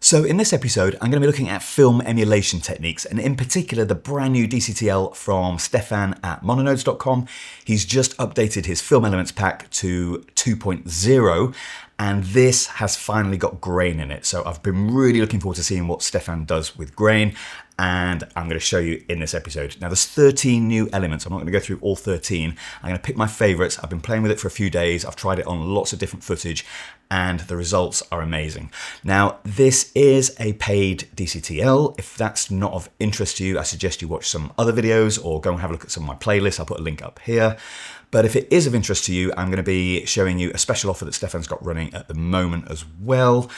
So in this episode, I'm going to be looking at film emulation techniques, and in particular, the brand new DCTL from Stefan at Mononodes.com. He's just updated his Film Elements pack to 2.0, and this has finally got grain in it. So I've been really looking forward to seeing what Stefan does with grain, and I'm going to show you in this episode. Now there's 13 new elements. I'm not going to go through all 13. I'm going to pick my favorites. I've been playing with it for a few days. I've tried it on lots of different footage, and the results are amazing. Now, this is a paid DCTL. If that's not of interest to you, I suggest you watch some other videos or go and have a look at some of my playlists. I'll put a link up here. But if it is of interest to you, I'm going to be showing you a special offer that Stefan's got running at the moment as well.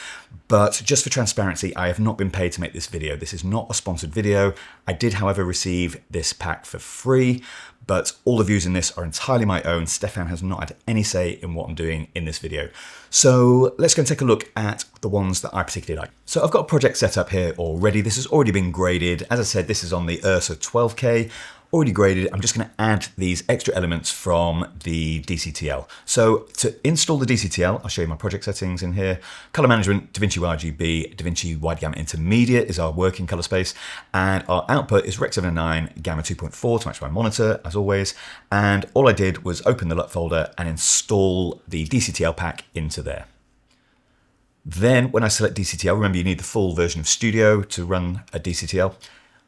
But just for transparency, I have not been paid to make this video. This is not a sponsored video. I did, however, receive this pack for free, but all the views in this are entirely my own. Stefan has not had any say in what I'm doing in this video. So let's go and take a look at the ones that I particularly like. So I've got a project set up here already. This has already been graded. As I said, this is on the Ursa 12K. Already graded. I'm just going to add these extra elements from the DCTL. So to install the DCTL, I'll show you my project settings in here. Color management, DaVinci RGB, DaVinci Wide Gamma Intermediate is our working color space. And our output is Rec 709 Gamma 2.4 to match my monitor, as always. And all I did was open the LUT folder and install the DCTL pack into there. Then when I select DCTL, remember you need the full version of Studio to run a DCTL.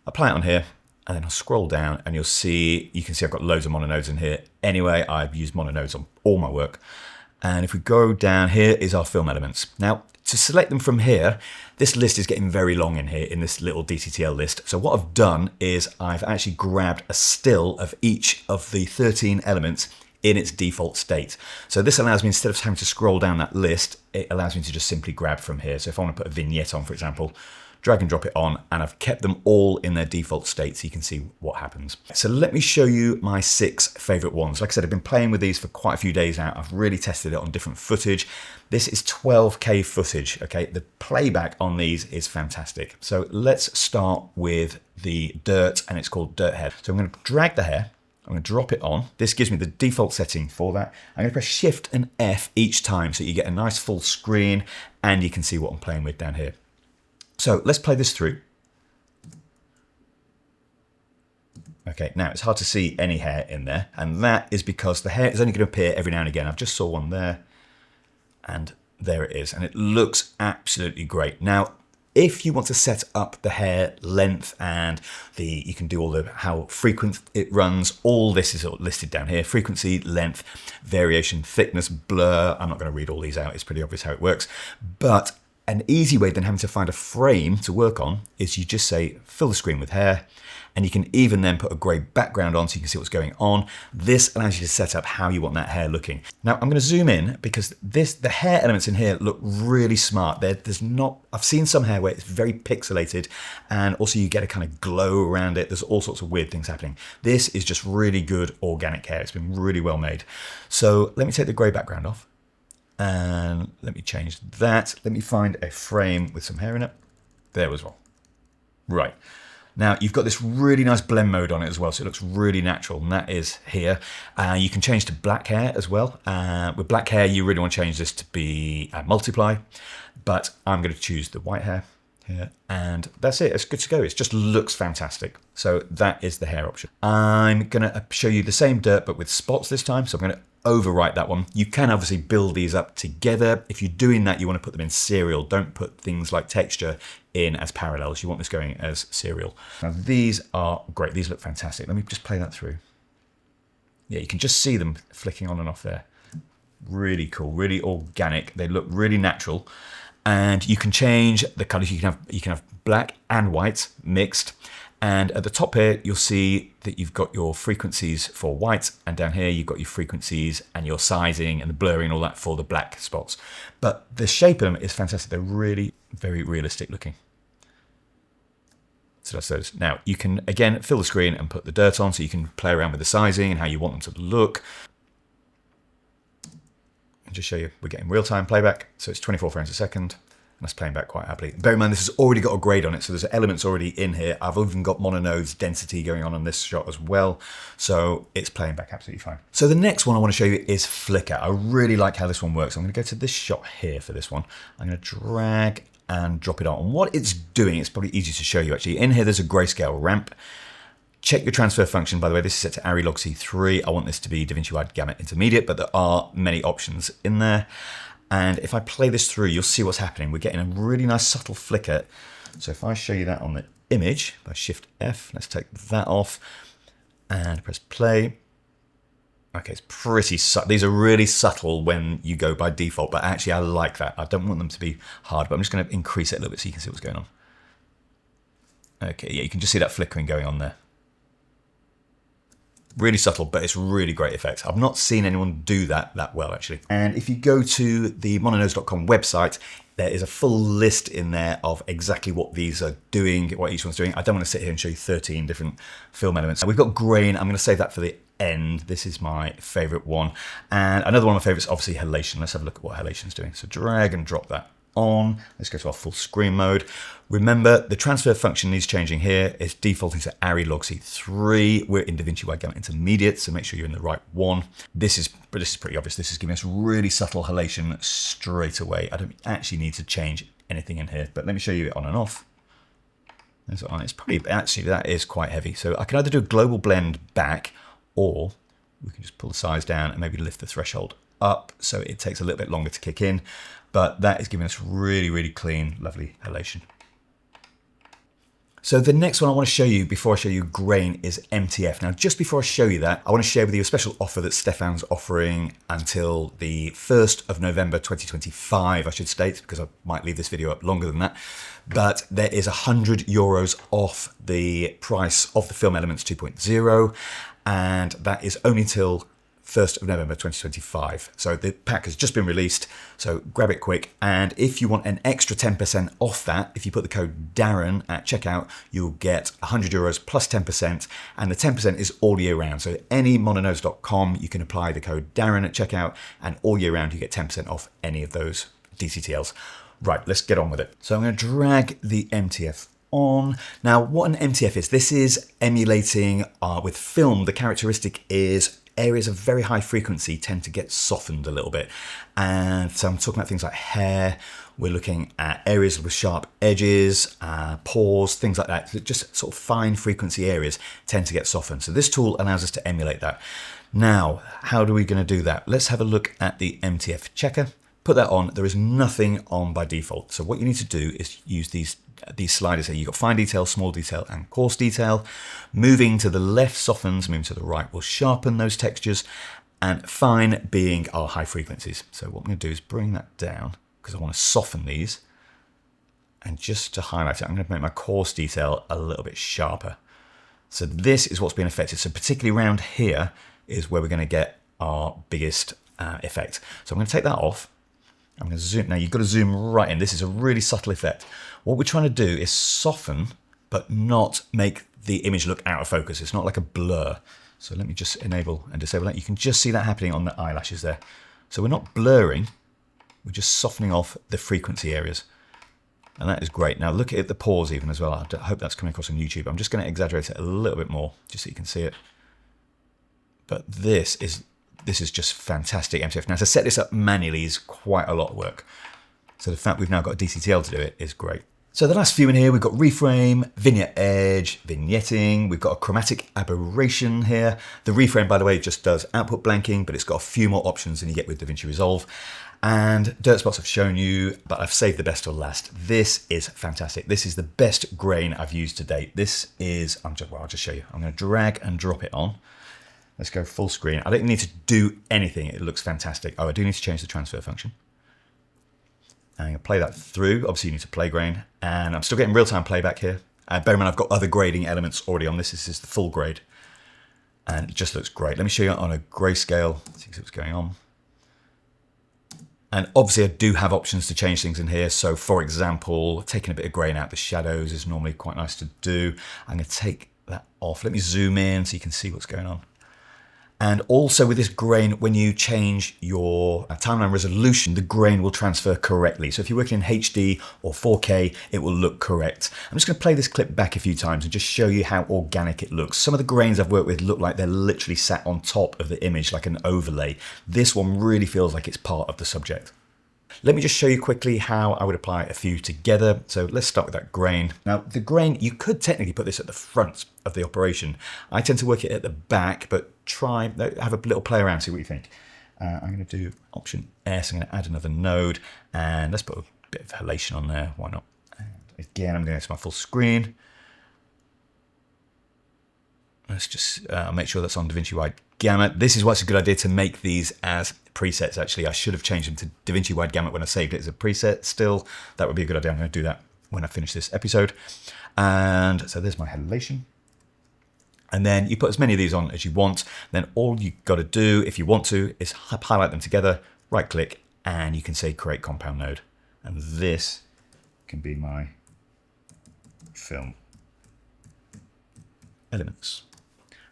Apply it on here. And then I'll scroll down and you can see I've got loads of Mononodes in here. Anyway, I've used Mononodes on all my work. And if we go down, here is our film elements. Now, to select them from here, this list is getting very long in here in this little DCTL list. So what I've done is I've actually grabbed a still of each of the 13 elements in its default state. So this allows me, instead of having to scroll down that list, it allows me to just simply grab from here. So if I want to put a vignette on, for example, drag and drop it on, and I've kept them all in their default state so you can see what happens. So let me show you my 6 favorite ones. Like I said, I've been playing with these for quite a few days now. I've really tested it on different footage. This is 12K footage, okay? The playback on these is fantastic. So let's start with the dirt, and it's called dirt hair. So I'm going to drag the hair. I'm going to drop it on. This gives me the default setting for that. I'm going to press Shift and F each time so you get a nice full screen and you can see what I'm playing with down here. So let's play this through. Okay, now it's hard to see any hair in there, and that is because the hair is only going to appear every now and again. I've just saw one there, and there it is, and it looks absolutely great. Now, if you want to set up the hair length and you can do all the how frequent it runs, all this is listed down here: frequency, length, variation, thickness, blur. I'm not going to read all these out. It's pretty obvious how it works, but an easy way than having to find a frame to work on is you just say fill the screen with hair, and you can even then put a grey background on so you can see what's going on. This allows you to set up how you want that hair looking. Now I'm going to zoom in because the hair elements in here look really smart. I've seen some hair where it's very pixelated, and also you get a kind of glow around it. There's all sorts of weird things happening. This is just really good organic hair. It's been really well made. So let me take the grey background off. And let me change that. Let me find a frame with some hair in it. There as well. Right. Now you've got this really nice blend mode on it as well, so it looks really natural, and that is here. You can change to black hair as well. With black hair, you really want to change this to be multiply, but I'm going to choose the white hair here, and that's it. It's good to go. It just looks fantastic. So that is the hair option. I'm going to show you the same dirt, but with spots this time. So I'm going to overwrite that one. You can obviously build these up together. If you're doing that, you want to put them in serial. Don't put things like texture in as parallels. You want this going as serial. Now these are great. These look fantastic. Let me just play that through. Yeah, you can just see them flicking on and off there. Really cool, really organic. They look really natural. And you can change the colors. You can have black and white mixed. And at the top here, you'll see that you've got your frequencies for white, and down here you've got your frequencies and your sizing and the blurring and all that for the black spots. But the shape of them is fantastic. They're really very realistic looking. So that's those. Now you can again fill the screen and put the dirt on, so you can play around with the sizing and how you want them to look. And just show you, we're getting real-time playback, so it's 24 frames a second. That's playing back quite happily. Bear in mind, this has already got a grade on it, so there's elements already in here. I've even got Mononodes density going on this shot as well, so it's playing back absolutely fine. So the next one I want to show you is flicker. I really like how this one works. I'm going to go to this shot here for this one. I'm going to drag and drop it on. And what it's doing, it's probably easy to show you actually. In here, there's a grayscale ramp. Check your transfer function. By the way, this is set to Arri log C3. I want this to be DaVinci Wide Gamut Intermediate, but there are many options in there. And if I play this through, you'll see what's happening. We're getting a really nice subtle flicker. So if I show you that on the image by Shift F, let's take that off and press play. Okay, it's pretty subtle. These are really subtle when you go by default, but actually I like that. I don't want them to be hard, but I'm just going to increase it a little bit so you can see what's going on. Okay, yeah, you can just see that flickering going on there. Really subtle, but it's really great effect. I've not seen anyone do that well, actually. And if you go to the mononodes.com website, there is a full list in there of exactly what these are doing, what each one's doing. I don't want to sit here and show you 13 different film elements. We've got grain. I'm going to save that for the end. This is my favorite one. And another one of my favorites, obviously, Halation. Let's have a look at what Halation's doing. So drag and drop that on. Let's go to our full screen mode. Remember, the transfer function needs changing here. It's defaulting to Arri log C3. We're in DaVinci Wide Gamut Intermediate, so make sure you're in the right one. This is pretty obvious. This is giving us really subtle halation straight away. I don't actually need to change anything in here, but let me show you it on and off. It's probably, actually, that is quite heavy. So I can either do a global blend back, or we can just pull the size down and maybe lift the threshold up so it takes a little bit longer to kick in. But that is giving us really, really clean, lovely halation. So the next one I want to show you before I show you grain is MTF. Now, just before I show you that, I want to share with you a special offer that Stefan's offering until the 1st of November 2025, I should state, because I might leave this video up longer than that. But there is €100 off the price of the Film Elements 2.0, and that is only till 1st of November 2025. So the pack has just been released, so grab it quick. And if you want an extra 10% off that, if you put the code Darren at checkout, you'll get €100 plus 10%, and the 10% is all year round. So any mononodes.com, you can apply the code Darren at checkout, and all year round you get 10% off any of those DCTLs. Right, let's get on with it. So I'm going to drag the MTF on. Now, what an MTF is, this is emulating with film. The characteristic is areas of very high frequency tend to get softened a little bit. And so I'm talking about things like hair. We're looking at areas with sharp edges, pores, things like that. Just sort of fine frequency areas tend to get softened. So this tool allows us to emulate that. Now, how are we going to do that? Let's have a look at the MTF checker. Put that on. There is nothing on by default. So what you need to do is use these sliders here. You've got fine detail, small detail, and coarse detail. Moving to the left softens, moving to the right will sharpen those textures, and fine being our high frequencies. So what I'm going to do is bring that down because I want to soften these. And just to highlight it, I'm going to make my coarse detail a little bit sharper. So this is what's being affected. So particularly around here is where we're going to get our biggest effect. So I'm going to take that off. I'm going to zoom. Now you've got to zoom right in. This is a really subtle effect. What we're trying to do is soften, but not make the image look out of focus. It's not like a blur. So let me just enable and disable that. You can just see that happening on the eyelashes there. So we're not blurring. We're just softening off the frequency areas. And that is great. Now look at the pores even as well. I hope that's coming across on YouTube. I'm just going to exaggerate it a little bit more, just so you can see it. But this is just fantastic MTF. Now to set this up manually is quite a lot of work. So the fact we've now got a DCTL to do it is great. So the last few in here, we've got reframe, vignette edge, vignetting. We've got a chromatic aberration here. The reframe, by the way, just does output blanking, but it's got a few more options than you get with DaVinci Resolve. And dirt spots I've shown you, but I've saved the best till last. This is fantastic. This is the best grain I've used to date. This is, I'll just show you. I'm going to drag and drop it on. Let's go full screen. I don't need to do anything. It looks fantastic. Oh, I do need to change the transfer function. And I'm going to play that through. Obviously, you need to play grain. And I'm still getting real-time playback here. Bear in mind, I've got other grading elements already on this. This is the full grade. And it just looks great. Let me show you on a grayscale. See what's going on. And obviously, I do have options to change things in here. So, for example, taking a bit of grain out the shadows is normally quite nice to do. I'm going to take that off. Let me zoom in so you can see what's going on. And also with this grain, when you change your timeline resolution, the grain will transfer correctly. So if you're working in HD or 4K, it will look correct. I'm just going to play this clip back a few times and just show you how organic it looks. Some of the grains I've worked with look like they're literally sat on top of the image like an overlay. This one really feels like it's part of the subject. Let me just show you quickly how I would apply a few together. So let's start with that grain. Now the grain, you could technically put this at the front of the operation. I tend to work it at the back, but have a little play around, see what you think. I'm going to do Option S, I'm going to add another node, and let's put a bit of halation on there, why not? And again, I'm going to go to my full screen. Let's just make sure that's on DaVinci Wide Gamut. This is what's a good idea to make these as presets. Actually, I should have changed them to DaVinci Wide Gamut when I saved it as a preset still. That would be a good idea. I'm going to do that when I finish this episode. And so there's my halation. And then you put as many of these on as you want. Then all you got to do, if you want to, is highlight them together, right click, and you can say create compound node. And this can be my film elements.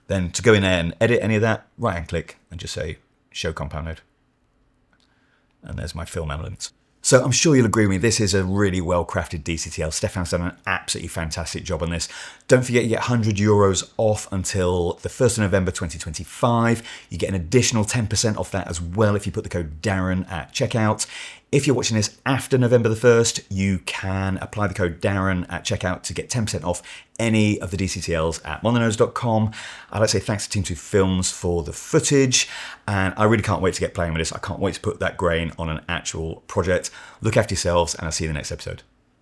Then to go in there and edit any of that, right hand click and just say show compound node. And there's my film elements. So I'm sure you'll agree with me, this is a really well-crafted DCTL. Stefan's done an absolutely fantastic job on this. Don't forget you get €100 off until the 1st of November 2025. You get an additional 10% off that as well if you put the code Darren at checkout. If you're watching this after November the 1st, you can apply the code Darren at checkout to get 10% off any of the DCTLs at mononodes.com. I'd like to say thanks to Team 2 Films for the footage, and I really can't wait to get playing with this. I can't wait to put that grain on an actual project. Look after yourselves, and I'll see you in the next episode.